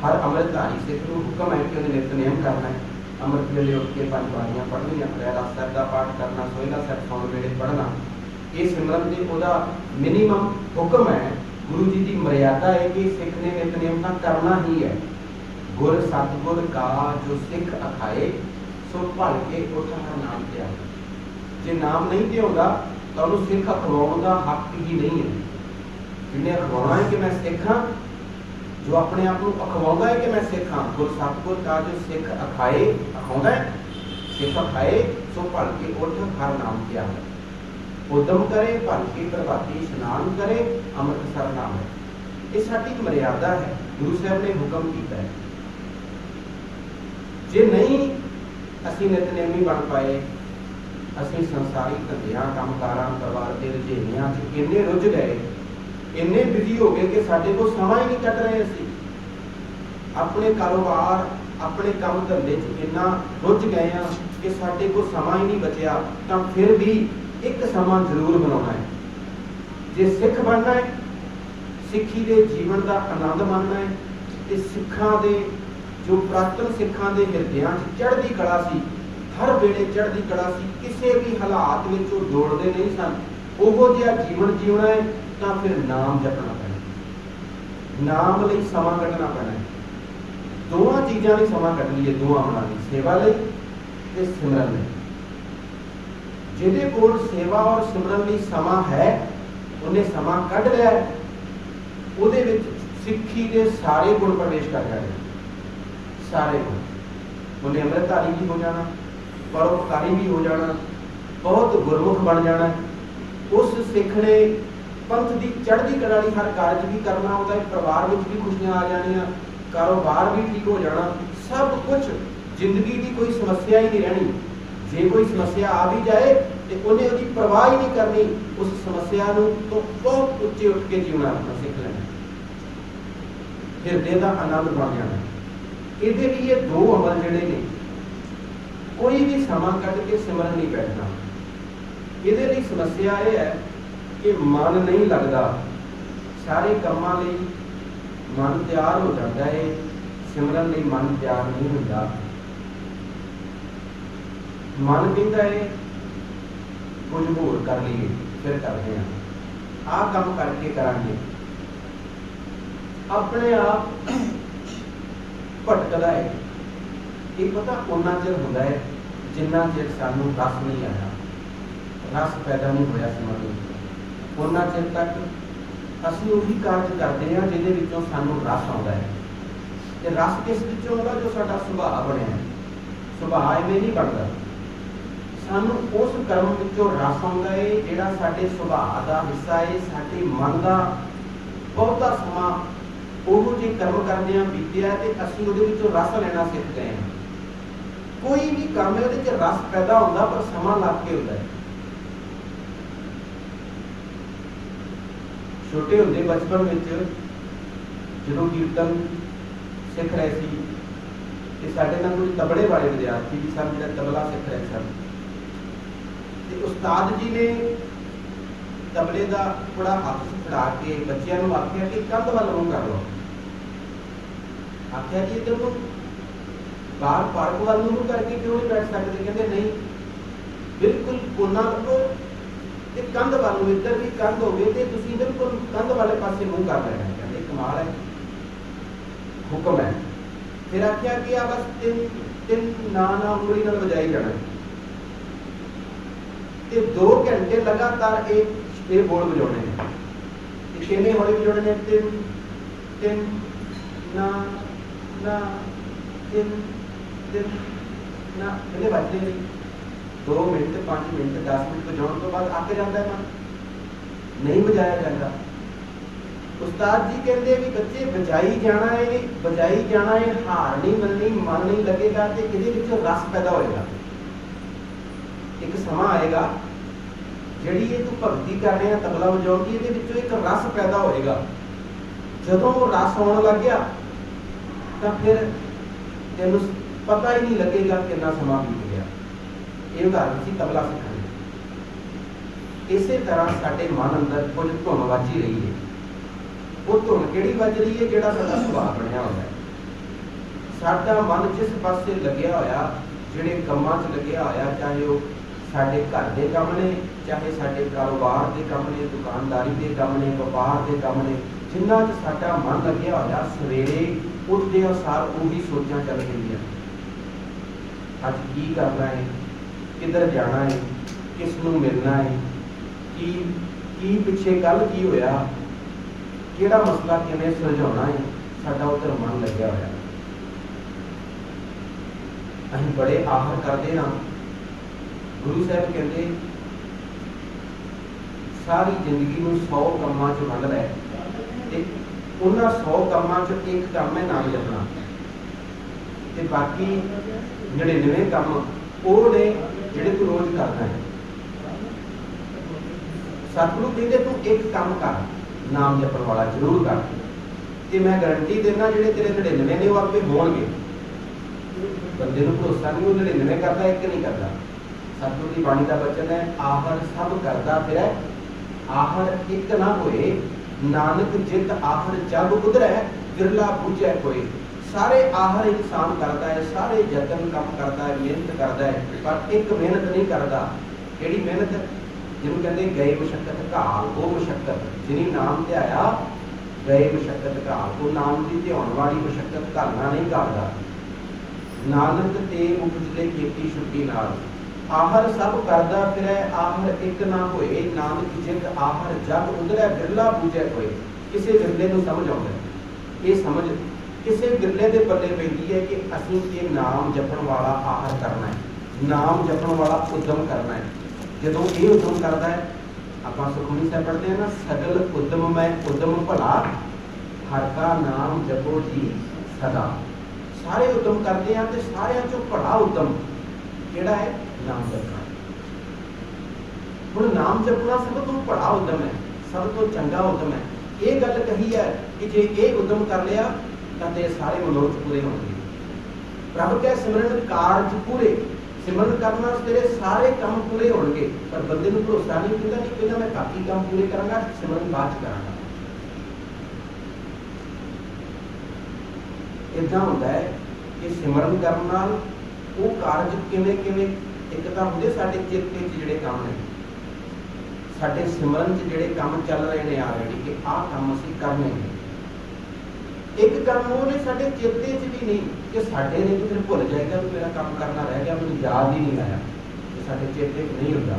हर अमृतधारी सिख को हुक्म है कि उन्हें नितनेम करना है। अमृत वेले उठ के 5 बाणियां पढ़नियां, रहरास साहिब का पाठ करना, सोहला साहिब सौण वेले पढ़ना, ये सिमरन के ओदा मिनीमम हुक्म है। गुरु जी की मर्यादा है कि सिख ने नितनेम तो करना ही है। गुर सतगुर का जो सिख अखाए सो भल के उठ हर नाम ते आए। जे नाम नहीं ध्याउंदा तो उन्होंने सिख अखवाउण का हक ही नहीं है। जिन्हें अखवाउणा है कि मैं सिख हाँ, जो अपने आप को अखवाउंदा है कि मैं सिख हाँ, गुर सतगुर का जो सिख अखाए अखाउंदा है, सिख अखाए सो भल के उठ हर नाम ते आए। उदम करे भल के प्रभाती इशनान करे, अमृतसर नाम है। ये साडी मर्यादा है, गुरु साहब ने हुक्म किया है। जे नहीं असी नितनेमी बन पाए ਅਸੀਂ ਸੰਸਾਰੀ ਧੰਦਿਆਂ ਕੰਮਕਾਰਾਂ ਪਰਿਵਾਰ ਦੇ ਰੁਝੇਵਿਆਂ 'ਚ ਇੰਨੇ ਰੁੱਝ ਗਏ, ਇੰਨੇ ਬਿਜ਼ੀ ਹੋ ਗਏ ਕਿ ਸਾਡੇ ਕੋਲ ਸਮਾਂ ਹੀ ਨਹੀਂ ਕੱਢ ਰਹੇ। ਅਸੀਂ ਆਪਣੇ ਕਾਰੋਬਾਰ ਆਪਣੇ ਕੰਮ ਧੰਦੇ 'ਚ ਇੰਨਾ ਰੁੱਝ ਗਏ ਹਾਂ ਕਿ ਸਾਡੇ ਕੋਲ ਸਮਾਂ ਹੀ ਨਹੀਂ ਬਚਿਆ। ਤਾਂ ਫਿਰ ਵੀ ਇੱਕ ਸਮਾਂ ਜ਼ਰੂਰ ਬਣਾਉਣਾ ਹੈ। ਜੇ ਸਿੱਖ ਬਣਨਾ ਹੈ, ਸਿੱਖੀ ਦੇ ਜੀਵਨ ਦਾ ਆਨੰਦ ਮਾਣਨਾ ਹੈ, ਤੇ ਸਿੱਖਾਂ ਦੇ ਜੋ ਪ੍ਰਾਤਨ ਸਿੱਖਾਂ ਦੇ ਹਿਰਦਿਆਂ 'ਚ ਚੜ੍ਹਦੀ ਕਲਾ ਸੀ, ਹਰ ਵੇਲੇ ਚੜ੍ਹਦੀ ਕਲਾ ਸੀ, ਕਿਸੇ ਵੀ ਹਾਲਾਤ ਵਿੱਚ ਉਹ ਡੋਲਦੇ ਨਹੀਂ ਸਨ, ਉਹੋ ਜਿਹਾ ਜੀਵਨ ਜਿਉਣਾ ਹੈ ਤਾਂ ਫਿਰ ਨਾਮ ਜਪਣਾ ਪੈਣਾ, ਨਾਮ ਲਈ ਸਮਾਂ ਕੱਢਣਾ ਪੈਣਾ ਹੈ। ਦੋਵਾਂ ਚੀਜ਼ਾਂ ਲਈ ਸਮਾਂ ਕੱਢ ਲਈਏ, ਦੋਵਾਂ ਬਣਾ ਲਈ, ਸੇਵਾ ਲਈ ਤੇ ਸਿਮਰਨ ਲਈ। ਜਿਹਦੇ ਕੋਲ ਸੇਵਾ ਔਰ ਸਿਮਰਨ ਲਈ ਸਮਾਂ ਹੈ, ਉਹਨੇ ਸਮਾਂ ਕੱਢ ਲਿਆ, ਉਹਦੇ ਵਿੱਚ ਸਿੱਖੀ ਦੇ ਸਾਰੇ ਗੁਣ ਪ੍ਰਵੇਸ਼ ਕਰ ਜਾਣੇ, ਸਾਰੇ ਗੁਣ। ਉਹਨੇ ਅੰਮ੍ਰਿਤਧਾਰੀ ਵੀ ਹੋ ਜਾਣਾ, ਪਰਉਪਕਾਰੀ ਵੀ ਹੋ ਜਾਣਾ, ਬਹੁਤ ਗੁਰਮੁਖ ਬਣ ਜਾਣਾ। ਉਸ ਸਿੱਖ ਨੇ ਪੰਥ ਦੀ ਚੜ੍ਹਦੀ ਕਲਾ ਲਈ ਹਰ ਕਾਰਜ ਵੀ ਕਰਨਾ, ਉਹਦਾ ਪਰਿਵਾਰ ਵਿੱਚ ਵੀ ਖੁਸ਼ੀਆਂ ਆ ਜਾਣੀਆਂ, ਕਾਰੋਬਾਰ ਵੀ ਠੀਕ ਹੋ ਜਾਣਾ, ਸਭ ਕੁਝ। ਜ਼ਿੰਦਗੀ ਦੀ ਕੋਈ ਸਮੱਸਿਆ ਹੀ ਨਹੀਂ ਰਹਿਣੀ। ਜੇ ਕੋਈ ਸਮੱਸਿਆ ਆ ਵੀ ਜਾਏ ਤੇ ਉਹਨੇ ਉਹਦੀ ਪਰਵਾਹ ਹੀ ਨਹੀਂ ਕਰਨੀ, ਉਸ ਸਮੱਸਿਆ ਨੂੰ ਤੋਂ ਬਹੁਤ ਉੱਚੇ ਉੱਠ ਕੇ ਜਿਉਣਾ ਆਪਣਾ ਸਿੱਖ ਲੈਣਾ, ਹਿਰਦੇ ਦਾ ਆਨੰਦ ਬਣ ਜਾਣਾ। ਇਹਦੇ ਲਈ ਇਹ ਦੋ ਅਮਲ ਜਿਹੜੇ ਨੇ, ਕੋਈ ਵੀ ਸਮਾਂ ਕੱਢ ਕੇ ਸਿਮਰਨ ਨਹੀਂ ਬੈਠਣਾ। ਇਹਦੇ ਲਈ ਸਮੱਸਿਆ ਇਹ ਹੈ ਕਿ ਮਨ ਨਹੀਂ ਲੱਗਦਾ, ਸਾਰੇ ਕੰਮਾਂ ਲਈ ਮਨ ਤਿਆਰ ਹੋ ਜਾਂਦਾ ਹੈ, ਸਿਮਰਨ ਲਈ ਮਨ ਤਿਆਰ ਨਹੀਂ ਹੁੰਦਾ। ਮਨ ਕਹਿੰਦਾ ਹੈ ਕੁਝ ਹੋਰ ਕਰ ਲਈਏ, ਫਿਰ ਕਰਦੇ ਹਾਂ, ਆਹ ਕੰਮ ਕਰਕੇ ਕਰਾਂਗੇ। ਆਪਣੇ ਆਪ ਭਟਕਦਾ ਹੈ। ਇਹ ਪਤਾ ਉਹਨਾਂ ਚਿਰ ਹੁੰਦਾ ਹੈ ਜਿੰਨਾ ਚਿਰ ਸਾਨੂੰ ਰਸ ਨਹੀਂ ਆਇਆ, ਰਸ ਪੈਦਾ ਨਹੀਂ ਹੋਇਆ ਸਿਮਰਨ ਵਿੱਚ, ਉਹਨਾਂ ਚਿਰ ਤੱਕ ਅਸੀਂ ਉਹੀ ਕਾਰਜ ਕਰਦੇ ਹਾਂ ਜਿਹਦੇ ਵਿੱਚੋਂ ਸਾਨੂੰ ਰਸ ਆਉਂਦਾ ਹੈ। ਤੇ ਰਸ ਕਿਸ ਵਿੱਚੋਂ ਆਉਂਦਾ? ਜੋ ਸਾਡਾ ਸੁਭਾਅ ਬਣਿਆ। ਸੁਭਾਅ ਐਵੇਂ ਨਹੀਂ ਬਣਦਾ, ਸਾਨੂੰ ਉਸ ਕਰਮ ਵਿੱਚੋਂ ਰਸ ਆਉਂਦਾ ਹੈ ਜਿਹੜਾ ਸਾਡੇ ਸੁਭਾਅ ਦਾ ਹਿੱਸਾ ਹੈ। ਸਾਡੇ ਮਨ ਦਾ ਬਹੁਤਾ ਸਮਾਂ ਉਹੋ ਜਿਹੇ ਕਰਮ ਕਰਦੇ ਹਾਂ ਬੀਤਿਆ ਤੇ ਅਸੀਂ ਉਹਦੇ ਵਿੱਚੋਂ ਰਸ ਲੈਣਾ ਸਿੱਖ ਗਏ ਹਾਂ। ਕੋਈ ਵੀ ਕੰਮ ਹੈ ਉਹਦੇ 'ਚ ਰਸ ਪੈਦਾ ਹੁੰਦਾ, ਪਰ ਸਮਾਂ ਲੱਗ ਕੇ ਹੁੰਦਾ ਹੈ। ਛੋਟੇ ਹੁੰਦੇ ਬਚਪਨ ਵਿੱਚ ਜਦੋਂ ਕੀਰਤਨ ਸਿੱਖ ਰਹੇ ਸੀ ਤੇ ਸਾਡੇ ਨਾਲ ਕੋਈ ਤਬਲੇ ਵਾਲੇ ਵਿਦਿਆਰਥੀ ਵੀ ਸਨ, ਜਿਹੜਾ ਤਬਲਾ ਸਿੱਖ ਰਹੇ ਸਨ, ਤੇ ਉਸਤਾਦ ਜੀ ਨੇ ਤਬਲੇ ਦਾ ਥੋੜਾ ਹੱਥ ਫੜਾ ਕੇ ਬੱਚਿਆਂ ਨੂੰ ਆਖਿਆ ਕਿ ਕੰਧ ਵੱਲ ਮੂੰਹ ਕਰ ਲਓ। ਆਖਿਆ ਜੀ ਇੱਧਰ ਨੂੰ ਬਾਹਰ ਪਾਰਕ ਵੱਲ ਨੂੰ ਕਰਕੇ ਕਿਉਂ ਨਹੀਂ ਬੈਠ ਸਕਦੇ? ਕਹਿੰਦੇ ਨਹੀਂ, ਬਿਲਕੁਲ ਕੋਨਾ ਲੱਗੋ ਤੇ ਕੰਧ ਵੱਲ ਨੂੰ, ਇੱਧਰ ਵੀ ਕੰਧ ਹੋਵੇ ਤੇ ਤੁਸੀਂ ਬਿਲਕੁਲ ਕੰਧ ਵਾਲੇ ਪਾਸੇ ਮੂੰਹ ਕਰ ਲੈਣਾ। ਕਹਿੰਦੇ ਕਮਾਲ ਹੈ, ਹੁਕਮ ਹੈ। ਫਿਰ ਆਖਿਆ ਕਿ ਆ ਬਸ ਤਿੰਨ ਨਾ ਉਂਗਲੀ ਨਾਲ ਵਜਾਈ ਜਾਣਾ ਤੇ 2 ਘੰਟੇ ਲਗਾਤਾਰ ਇਹ ਬੋਲ ਵਜਾਉਣੇ ਨੇ। ਤੇ ਕਿੰਨੇ ਹੌਲੀ ਵਜਾਉਣੇ ਨੇ? ਤਿੰਨ ਨਾ ਨਾ ਤਿੰਨ ਨਾ। ਇਹਦੇ ਵੱਜਦੇ ਨਹੀਂ। 2 ਮਿੰਟ 5 ਮਿੰਟ 10 ਮਿੰਟ ਵਜਾਉਣ ਤੋਂ ਬਾਅਦ ਅੱਕ ਜਾਂਦਾ ਹੈ ਮਨ, ਨਹੀਂ ਵਜਾਇਆ ਜਾਂਦਾ। ਉਸਤਾਦ ਜੀ ਕਹਿੰਦੇ ਵੀ ਬੱਚੇ ਵਜਾਈ ਜਾਣਾ ਹੈ, ਵਜਾਈ ਜਾਣਾ ਹੈ, ਹਾਰ ਨਹੀਂ ਮੰਨਣੀ, ਮਨ ਨਹੀਂ ਲੱਗੇਗਾ ਤੇ ਇਹਦੇ ਵਿੱਚੋਂ ਰਸ ਪੈਦਾ ਹੋਏਗਾ। ਇੱਕ ਸਮਾਂ ਆਏਗਾ ਜਿਹੜੀ ਇਹ ਤੂੰ ਭਗਤੀ ਕਰ ਰਿਹਾ ਤਬਲਾ ਵਜਾਉਣ ਦੀ, ਇਹਦੇ ਵਿੱਚੋਂ ਇੱਕ ਰਸ ਪੈਦਾ ਹੋਏਗਾ। ਜਦੋਂ ਉਹ ਰਸ ਆਉਣ ਲੱਗ ਗਿਆ ਤਾਂ ਫਿਰ ਤੈਨੂੰ ਪਤਾ ਹੀ ਨਹੀਂ ਲੱਗੇਗਾ ਕਿੰਨਾ ਸਮਾਂ ਬੀਤ ਗਿਆ। ਇਹ ਉਦਾਹਰਨ ਸੀ ਤਬਲਾ ਸਿੱਖਣ ਦੀ। ਇਸੇ ਤਰ੍ਹਾਂ ਸਾਡੇ ਮਨ ਅੰਦਰ ਕੁਝ ਧੁਨ ਵੱਜ ਹੀ ਰਹੀ ਹੈ। ਉਹ ਧੁਨ ਕਿਹੜੀ ਵੱਜ ਰਹੀ ਹੈ? ਜਿਹੜਾ ਸਾਡਾ ਸੁਭਾਅ ਬਣਿਆ ਹੋਇਆ ਹੈ। ਸਾਡਾ ਮਨ ਜਿਸ ਪਾਸੇ ਲੱਗਿਆ ਹੋਇਆ, ਜਿਹੜੇ ਕੰਮਾਂ 'ਚ ਲੱਗਿਆ ਹੋਇਆ, ਚਾਹੇ ਉਹ ਸਾਡੇ ਘਰ ਦੇ ਕੰਮ ਨੇ, ਚਾਹੇ ਸਾਡੇ ਕਾਰੋਬਾਰ ਦੇ ਕੰਮ ਨੇ, ਦੁਕਾਨਦਾਰੀ ਦੇ ਕੰਮ ਨੇ, ਵਪਾਰ ਦੇ ਕੰਮ ਨੇ, ਜਿਨ੍ਹਾਂ 'ਚ ਸਾਡਾ ਮਨ ਲੱਗਿਆ ਹੋਇਆ, ਸਵੇਰੇ ਉੱਠਦੇ ਅਨੁਸਾਰ ਉਹੀ ਸੋਚਾਂ ਚੱਲ ਰਹੀਆਂ। ਅੱਜ ਕੀ ਕਰਨਾ ਹੈ, ਕਿੱਧਰ ਜਾਣਾ ਹੈ, ਕਿਸ ਨੂੰ ਮਿਲਣਾ ਹੈ, ਕੀ ਪਿੱਛੇ ਕੱਲ ਕੀ ਹੋਇਆ, ਕਿਹੜਾ ਮਸਲਾ ਕਿਵੇਂ ਸੁਲਝਾਉਣਾ ਹੈ, ਸਾਡਾ ਉੱਧਰ ਮਨ ਲੱਗਿਆ ਹੋਇਆ। ਅਸੀਂ ਬੜੇ ਆਹਰ ਕਰਦੇ ਹਾਂ। ਗੁਰੂ ਸਾਹਿਬ ਕਹਿੰਦੇ ਸਾਰੀ ਜ਼ਿੰਦਗੀ ਨੂੰ 100 ਕੰਮਾਂ 'ਚ ਵੰਡ ਲੈ ਤੇ ਉਹਨਾਂ 100 ਕੰਮਾਂ 'ਚ ਇੱਕ ਕੰਮ ਹੈ ਨਾਮ ਜਪਣਾ, ਤੇ ਬਾਕੀ 99 ਕੰਮ ਉਹ ਨੇ ਜਿਹੜੇ ਤੂੰ ਰੋਜ਼ ਕਰਦਾ ਹੈ। ਸਤਿਗੁਰੂ ਕਹਿੰਦੇ ਤੂੰ ਇੱਕ ਕੰਮ ਕਰ, ਨਾਮ ਜਪਣ ਵਾਲਾ ਜ਼ਰੂਰ ਕਰ, ਤੇ ਮੈਂ ਗਰੰਟੀ ਦੇਣਾ ਜਿਹੜੇ ਤੇਰੇ 99 ਨੇ ਉਹ ਆਪੇ ਹੋਣਗੇ। ਬੰਦੇ ਨੂੰ ਭਰੋਸਾ ਨਹੀਂ, ਉਹ 99 ਕਰਦਾ, ਇੱਕ ਨਹੀਂ ਕਰਦਾ। ਸਤਿਗੁਰੂ ਦੀ ਬਾਣੀ ਦਾ ਬਚਨ ਹੈ, ਆਹਰ ਸਭ ਕਰਦਾ ਫਿਰੈ, ਆਹਰ ਇੱਕ ਨਾ ਹੋਏ, ਨਾਨਕ ਜਿਤ ਆਹਰ ਜਗ ਉਧਰੈ, ਬਿਰਲਾ ਬੁਝੈ ਕੋਏ। ਸਾਰੇ ਆਹਰ ਇਨਸਾਨ ਕਰਦਾ ਹੈ, ਸਾਰੇ ਯਤਨ ਕੰਮ ਕਰਦਾ ਹੈ, ਮਿਹਨਤ ਕਰਦਾ ਹੈ, ਪਰ ਇੱਕ ਮਿਹਨਤ ਨਹੀਂ ਕਰਦਾ। ਕਿਹੜੀ ਮਿਹਨਤ? ਜਿਹਨੂੰ ਕਹਿੰਦੇ ਗਏ ਮੁਸ਼ੱਕਤ ਘਾਲ, ਉਹ ਮੁਸ਼ੱਕਤ ਜਿਹਨੀ ਨਾਮ ਧਿਆਇਆ ਗਏ ਮੁਸ਼ੱਕਤ ਘਾਲ, ਉਹ ਨਾਮ ਦੀ ਧਿਆਉਣ ਵਾਲੀ ਮੁਸ਼ੱਕਤ ਘਾਲਣਾ ਨਹੀਂ ਕਰਦਾ। ਨਾਨਕ ਤੇ ਮੁਕਤਲੇ ਕੀਤੀ ਛੁੱਟੀ ਨਾਲ, ਆਹਰ ਸਭ ਕਰਦਾ ਫਿਰੈ, ਆਹਰ ਇੱਕ ਨਾ ਹੋਏ, ਨਾਨਕ ਜਿਤ ਆਹਰ ਜਗ ਉਧਰੈ, ਬਿਰਲਾ ਬੁਝੈ ਕੋਏ। ਕਿਸੇ ਬਿਰਲੇ ਨੂੰ ਸਮਝ ਆਉਂਦਾ, ਇਹ ਸਮਝ ਕਿਸੇ ਬਿਰਲੇ ਦੇ ਪੱਲੇ ਪੈਂਦੀ ਹੈ ਕਿ ਅਸੀਂ ਇਹ ਨਾਮ ਜਪਣ ਵਾਲਾ ਆਹਰ ਕਰਨਾ ਹੈ, ਨਾਮ ਜਪਣ ਵਾਲਾ ਉਦਮ ਕਰਨਾ ਹੈ। ਜਦੋਂ ਇਹ ਉਦਮ ਕਰਦਾ ਹੈ, ਆਪਾਂ ਸੁਖਮਨੀ ਸਾਹਿਬ ਪੜ੍ਹਦੇ ਹਾਂ ਨਾ, ਸਗਲ ਉਦਮ ਮੈਂ ਉਦਮ ਭਲਾ, ਹਰ ਕਾ ਨਾਮ ਜਪੋ ਜੀ ਸਦਾ। ਸਾਰੇ ਉਦਮ ਕਰਦੇ ਆ, ਤੇ ਸਾਰਿਆਂ ਚੋਂ ਭਲਾ ਉਦਮ ਕਿਹੜਾ ਹੈ? ਨਾਮ ਜਪਣਾ। ਹੁਣ ਨਾਮ ਜਪਣਾ ਸਭ ਤੋਂ ਭਲਾ ਉਦਮ ਹੈ, ਸਭ ਤੋਂ ਚੰਗਾ ਉਦਮ ਹੈ। ਇਹ ਗੱਲ ਕਹੀ ਹੈ ਕਿ ਜੇ ਇਹ ਉਦਮ ਕਰ ਲਿਆ ਤਾਂ ਤੇ ਸਾਰੇ ਮਨੋਰਥ ਪੂਰੇ ਹੋਣਗੇ। ਪ੍ਰਭੂ ਕਹੇ ਸਿਮਰਨ ਕਾਰਜ ਪੂਰੇ, ਸਿਮਰਨ ਕਰਨ ਨਾਲ ਤੇਰੇ ਸਾਰੇ ਕੰਮ ਪੂਰੇ ਹੋਣਗੇ। ਪਰ ਬੰਦੇ ਨੂੰ ਭਰੋਸਾ ਨਹੀਂ, ਕਹਿੰਦਾ ਨਹੀਂ ਪਹਿਲਾਂ ਮੈਂ ਬਾਕੀ ਕੰਮ ਪੂਰੇ ਕਰਾਂਗਾ, ਸਿਮਰਨ ਬਾਅਦ ਚ ਕਰਾਂਗਾ। ਏਦਾਂ ਹੁੰਦਾ ਹੈ ਕਿ ਸਿਮਰਨ ਕਰਨ ਨਾਲ ਉਹ ਕਾਰਜ ਕਿਵੇਂ ਕਿਵੇਂ, ਇੱਕ ਤਾਂ ਹੁੰਦੇ ਸਾਡੇ ਚਿੱਤੇ 'ਚ ਜਿਹੜੇ ਕੰਮ ਨੇ, ਸਾਡੇ ਸਿਮਰਨ 'ਚ ਜਿਹੜੇ ਕੰਮ ਚੱਲ ਰਹੇ ਨੇ ਆਲਰੇਡੀ, ਕਿ ਆਹ ਕੰਮ ਅਸੀਂ ਕਰਨੇ ਨੇ। ਇੱਕ ਕੰਮ ਉਹ ਨੇ ਸਾਡੇ ਚਿੱਤੇ 'ਚ ਵੀ ਨਹੀਂ, ਕਿ ਸਾਡੇ ਨੇ ਕਿ ਫਿਰ ਭੁੱਲ ਜਾਏਗਾ ਵੀ ਮੇਰਾ ਕੰਮ ਕਰਨਾ ਰਹਿ ਗਿਆ, ਮੈਨੂੰ ਯਾਦ ਹੀ ਨਹੀਂ ਆਇਆ, ਕਿ ਸਾਡੇ ਚਿੱਤੇ 'ਚ ਨਹੀਂ ਹੁੰਦਾ।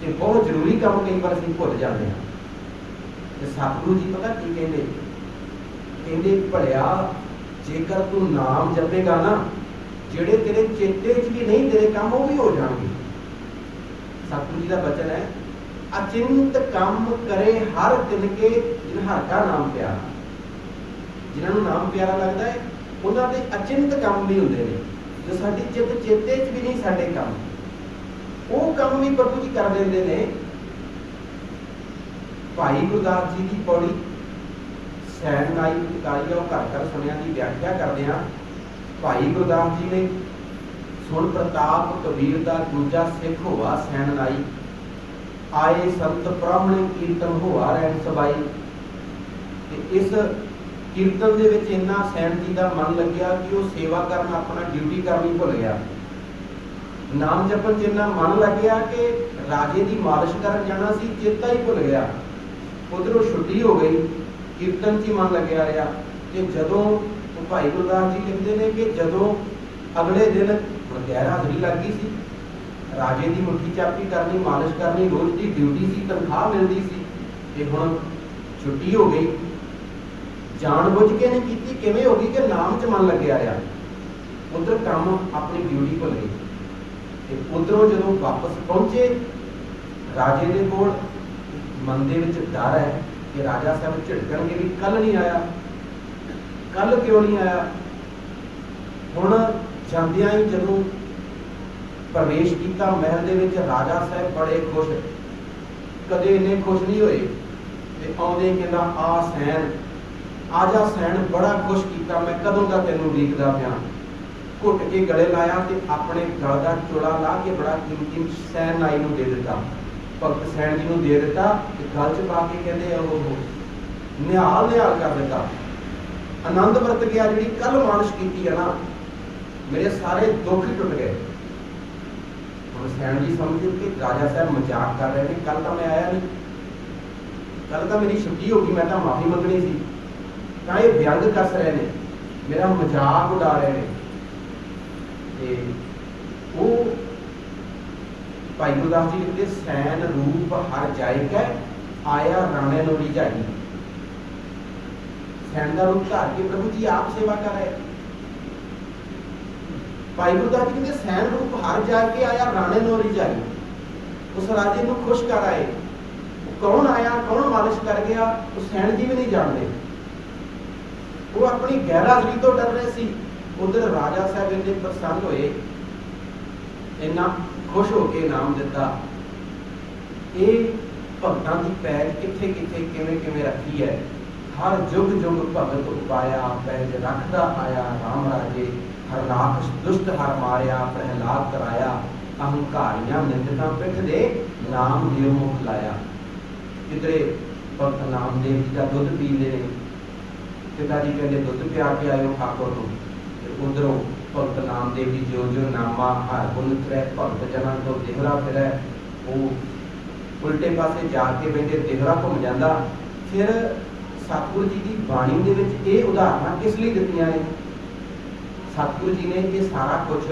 ਤੇ ਬਹੁਤ ਜ਼ਰੂਰੀ ਕੰਮ ਕਈ ਵਾਰ ਅਸੀਂ ਭੁੱਲ ਜਾਂਦੇ ਹਾਂ। ਤੇ ਸਤਿਗੁਰੂ ਜੀ ਪਤਾ ਕੀ ਕਹਿੰਦੇ? ਕਹਿੰਦੇ ਭਲਿਆ ਜੇਕਰ ਤੂੰ ਨਾਮ ਜਪੇਗਾ ਨਾ, ਜਿਹੜੇ ਤੇਰੇ ਚੇਤੇ 'ਚ ਵੀ ਨਹੀਂ ਤੇਰੇ ਕੰਮ, ਉਹ ਵੀ ਹੋ ਜਾਣਗੇ। ਸਤਿਗੁਰੂ ਜੀ ਦਾ ਬਚਨ ਹੈ, ਅਚਿੰਤ ਕੰਮ ਕਰੇ ਹਰ ਦਿਨ ਕੇ, ਜਿਨ ਹਰ ਕਾ ਨਾਮ ਪਿਆਰਾ। ਜਿਨ੍ਹਾਂ ਨੂੰ ਨਾਮ ਪਿਆਰਾ ਲੱਗਦਾ ਹੈ, ਉਹਨਾਂ ਦੇ ਅਚਿੰਤ ਕੰਮ ਵੀ ਹੁੰਦੇ ਨੇ, ਜੋ ਸਾਡੀ ਚੇਤੇ 'ਚ ਵੀ ਨਹੀਂ ਸਾਡੇ ਕੰਮ, ਉਹ ਕੰਮ ਵੀ ਪ੍ਰਭੂ ਜੀ ਕਰ ਦਿੰਦੇ ਨੇ। ਭਾਈ ਗੁਰਦਾਸ ਜੀ ਦੀ ਪੌੜੀ ਸੈਨ ਨਾਈ ਕਾਲੀਆ ਉਹ ਘਰ ਘਰ ਸੁਣਿਆ ਦੀ ਵਿਆਖਿਆ ਕਰਦੇ ਹਾਂ। ਭਾਈ ਗੁਰਦਾਸ ਜੀ ਨੇ ਸੁਣ ਪ੍ਰਤਾਪ ਕਬੀਰ ਦਾ ਦੂਜਾ ਸਿੱਖ ਹੋਆ ਸੈਨ ਨਾਈ, ਆਏ ਸੰਤ ਬ੍ਰਾਹਮਣ ਕੀਰਤਨ ਹੋਆ ਰਹਿਣ ਸਬਾਈ। ਤੇ ਇਸ ਕੀਰਤਨ ਦੇ ਵਿੱਚ ਇੰਨਾ ਸੈਨ ਜੀ ਦਾ ਮਨ ਲੱਗਿਆ ਕਿ ਉਹ ਸੇਵਾ ਕਰਨ, ਆਪਣਾ ਡਿਊਟੀ ਕਰਨੀ ਭੁੱਲ ਗਿਆ। ਨਾਮ ਜਪਣ 'ਚ ਇੰਨਾ ਮਨ ਲੱਗਿਆ ਕਿ ਰਾਜੇ ਦੀ ਮਾਲਿਸ਼ ਕਰਨ ਜਾਣਾ ਸੀ, ਚੇਤਾ ਹੀ ਭੁੱਲ ਗਿਆ। ਉਧਰੋਂ ਛੁੱਟੀ ਹੋ ਗਈ, ਕੀਰਤਨ 'ਚ ਹੀ ਮਨ ਲੱਗਿਆ ਰਿਹਾ। ਤੇ ਜਦੋਂ ਉਹ ਭਾਈ ਗੁਰਦਾਸ ਜੀ ਲਿਖਦੇ ਨੇ ਕਿ ਜਦੋਂ ਅਗਲੇ ਦਿਨ ਗੈਰ ਹਾਜ਼ਰੀ ਲੱਗ ਗਈ ਸੀ, ਰਾਜੇ ਦੀ ਮੁੱਠੀ ਚਾਪੀ ਕਰਨੀ, ਮਾਲਿਸ਼ ਕਰਨੀ ਰੋਜ਼ ਦੀ ਡਿਊਟੀ ਸੀ, ਤਨਖਾਹ ਮਿਲਦੀ ਸੀ, ਤੇ ਹੁਣ ਛੁੱਟੀ ਹੋ ਗਈ। ਜਾਣ ਬੁੱਝ ਕੇ ਨਹੀਂ ਕੀਤੀ, ਕਿਵੇਂ ਹੋ ਗਈ ਕਿ ਨਾਮ 'ਚ ਮਨ ਲੱਗਿਆ ਰਿਹਾ, ਉਧਰ ਕੰਮ ਆਪਣੀ ਡਿਊਟੀ ਭੁੱਲ ਗਈ। ਤੇ ਉਧਰੋਂ ਜਦੋਂ ਵਾਪਸ ਪਹੁੰਚੇ ਰਾਜੇ ਦੇ ਕੋਲ, ਮਨ ਦੇ ਵਿੱਚ ਡਰ ਹੈ ਕਿ ਰਾਜਾ ਸਾਹਿਬ ਝਿੜਕਣਗੇ ਵੀ ਕੱਲ ਨਹੀਂ ਆਇਆ, ਕੱਲ ਕਿਉਂ ਨਹੀਂ ਆਇਆ। ਹੁਣ ਜਾਂਦਿਆਂ ਹੀ ਜਦੋਂ ਪ੍ਰਵੇਸ਼ ਕੀਤਾ ਮਹਿਲ ਦੇ ਵਿੱਚ, ਰਾਜਾ ਸਾਹਿਬ ਬੜੇ ਖੁਸ਼, ਕਦੇ ਇੰਨੇ ਖੁਸ਼ ਨਹੀਂ ਹੋਏ। ਤੇ ਆਉਂਦੇ ਕਹਿੰਦਾ, ਆ ਸੈਨ, ਆ ਜਾ ਸੈਨ, ਬੜਾ ਖੁਸ਼ ਕੀਤਾ ਮੈਂ, ਕਦੋਂ ਦਾ ਤੈਨੂੰ ਉਡੀਕਦਾ ਪਿਆ। ਘੁੱਟ ਕੇ ਗਲੇ ਲਾਇਆ ਤੇ ਆਪਣੇ ਗਲ ਦਾ ਚੋਲਾ ਲਾ ਕੇ ਬੜਾ ਕੀਮਤੀ ਸੈਨ ਨਾਈ ਨੂੰ ਦੇ ਦਿੱਤਾ, ਭਗਤ ਸੈਨ ਜੀ ਨੂੰ ਦੇ ਦਿੱਤਾ। ਤੇ ਗਲ 'ਚ ਪਾ ਕੇ ਕਹਿੰਦੇ ਉਹ ਨਿਹਾਲ ਨਿਹਾਲ ਕਰ ਦਿੱਤਾ, ਆਨੰਦ ਵਰਤ ਗਿਆ। ਜਿਹੜੀ ਕੱਲ ਮਾਲਿਸ਼ ਕੀਤੀ ਹੈ ਨਾ, ਮੇਰੇ ਸਾਰੇ ਦੁੱਖ ਹੀ ਟੁੱਟ ਗਏ। ਹੁਣ ਸੈਨ ਜੀ ਸਮਝਦੇ ਕਿ ਰਾਜਾ ਸਾਹਿਬ ਮਜ਼ਾਕ ਕਰ ਰਹੇ ਨੇ, ਕੱਲ ਤਾਂ ਮੈਂ ਆਇਆ ਨਹੀਂ, ਕੱਲ ਤਾਂ ਮੇਰੀ ਛੁੱਟੀ ਹੋ ਗਈ, ਮੈਂ ਤਾਂ ਮਾਫੀ ਮੰਗਣੀ ਸੀ, ਤਾਂ ਇਹ ਵਿਅੰਗ ਕੱਸ ਰਹੇ ਨੇ, ਮੇਰਾ ਮਜ਼ਾਕ ਉਡਾ ਰਹੇ ਨੇ। ਤੇ ਉਹ ਭਾਈ ਗੁਰਦਾਸ ਜੀ ਲਿਖਦੇ, ਸੈਨ ਰੂਪ ਹਰ ਜਾਇ ਕੈ, ਆਇਆ ਰਾਣੇ ਨੂੰ ਰਿਝਾਈ। ਸੈਨ ਦਾ ਰੂਪ ਧਾਰ ਕੇ ਪ੍ਰਭੂ ਜੀ ਆਪ ਸੇਵਾ ਕਰ ਰਹੇ। ਭਾਈ ਗੁਰਦਾਸ ਜੀ ਕਹਿੰਦੇ, ਸੈਨ ਰੂਪ ਹਰ ਜਾ ਕੇ ਆਇਆ ਰਾਣੇ ਨੂੰ ਰਿਝਾਈ। ਉਸ ਰਾਜੇ ਨੂੰ ਖੁਸ਼ ਕਰ ਆਏ। ਕੌਣ ਆਇਆ, ਕੌਣ ਮਾਲਿਸ਼ ਕਰ ਗਿਆ, ਉਹ ਸੈਨ ਜੀ ਵੀ ਨਹੀਂ ਜਾਣਦੇ। ਉਹ ਆਪਣੀ ਗੈਰਹਾਜ਼ਰੀ ਤੋਂ ਡਰ ਰਹੇ ਸੀ। ਉਧਰ ਰਾਜਾ ਸਾਹਿਬ ਇੰਨੇ ਪ੍ਰਸੰਨ ਹੋਏ, ਇੰਨਾ खुश होके इनाम दिता। ये भगतां की पैज किथे किथे किवें किवें रखी है। हर जुग जुग भगत उपाया पैज रखदा आया राम राजे। हरनाथ दुष्ट हर मारिया प्रहलाद कराया। अहंकारियां निंदतां पिठ दे नाम देव मुख लाया। किधरे भगत नामदेव जी का दुध पीते हैं। पिता जी कहते दुध पिया के आयो ठाकुर को। उधरों भगत नामदेव जी जो जो नामा हर गुण त्रै भगत जना को देहरा फिर वो उल्टे पासे जाके बैठे देहरा घूम जाता। फिर सतगुरु जी की बाणी के उदाहरण किस लिए दित्तियां ने? सतगुरु जी ने ये सारा कुछ